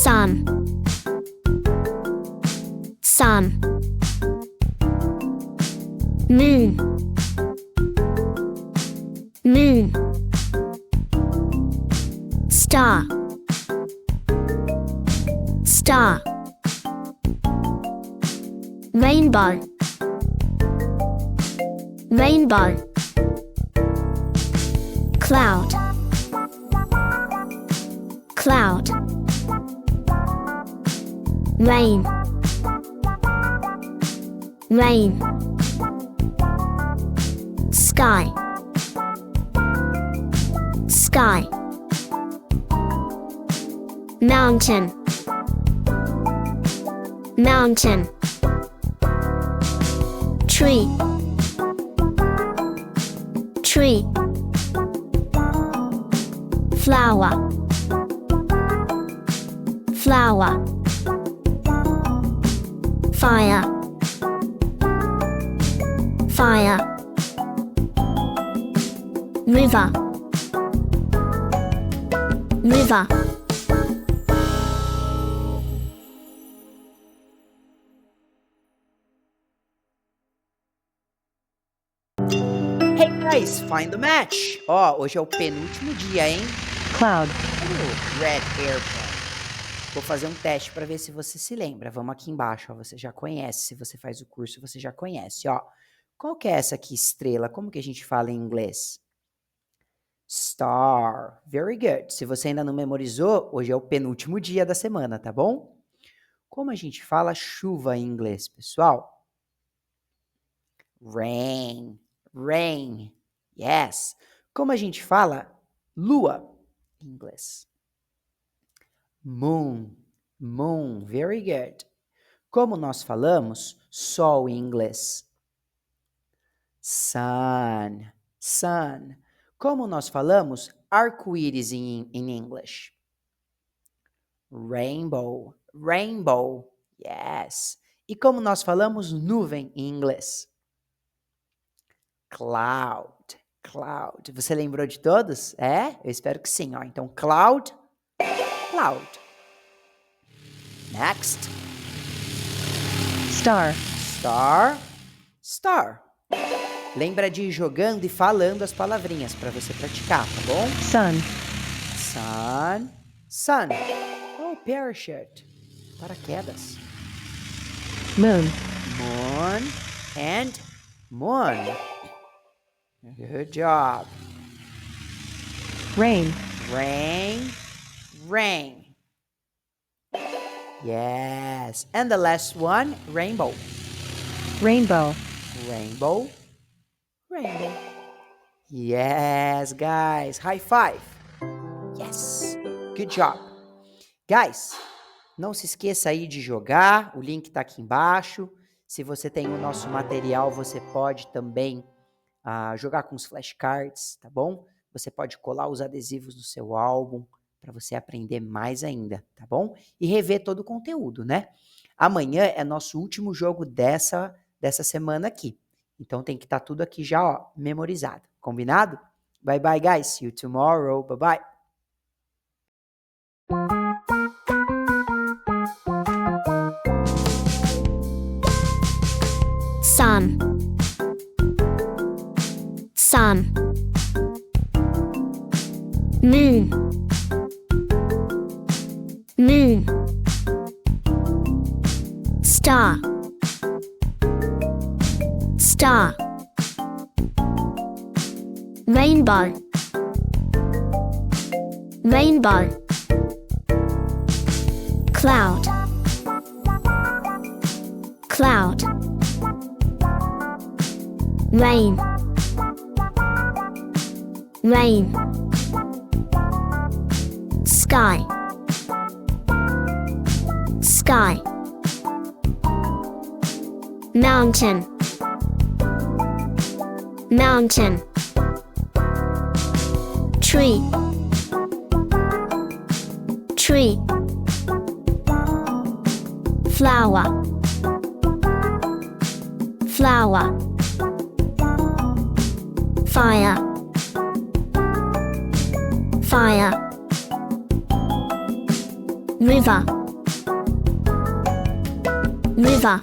sun, sun, moon, moon, star, star, rainbow, rainbow, cloud, cloud, rain, rain, sky, sky, mountain, mountain, tree, tree, flower, flower, fire, fire, river, river. Hey guys, find the match! Ó, hoje é o penúltimo dia, hein? Cloud, Red Airplane. Vou fazer um teste para ver se você se lembra. Vamos aqui embaixo, ó, você já conhece. Se você faz o curso, você já conhece, ó. Qual que é essa aqui, estrela? Como que a gente fala em inglês? Star. Very good. Se você ainda não memorizou, hoje é o penúltimo dia da semana, tá bom? Como a gente fala chuva em inglês, pessoal? Rain. Rain. Yes. Como a gente fala lua em inglês? Moon. Moon. Very good. Como nós falamos sol em inglês? Sun. Sun. Como nós falamos arco-íris em English? Rainbow. Rainbow. Yes. E como nós falamos nuvem em inglês? Cloud. Cloud. Você lembrou de todos? É? Eu espero que sim. Ó. Então, cloud, cloud. Next. star, Star, star. Lembra de ir jogando e falando as palavrinhas para você praticar, tá bom? sun, Sun, sun. Oh, parachute. Paraquedas. moon, Moon and moon. Good job. rain, Rain, rain. Yes. And the last one, rainbow. rainbow, Rainbow, rainbow. Yes, guys. High five. Yes. Good job. Guys, não se esqueça aí de jogar. O link tá aqui embaixo. Se você tem o nosso material, você pode também jogar com os flashcards, tá bom? Você pode colar os adesivos no seu álbum para você aprender mais ainda, tá bom? E rever todo o conteúdo, né? Amanhã é nosso último jogo dessa semana aqui. Então tem que estar tudo aqui já, ó, memorizado. Combinado? Bye bye, guys. See you tomorrow. Bye bye. sun, sun, moon, moon, star, star, rainbow, rainbow, cloud, cloud, rain, rain, sky, sky, mountain, mountain, tree, tree, flower, flower, fire, fire, river, river,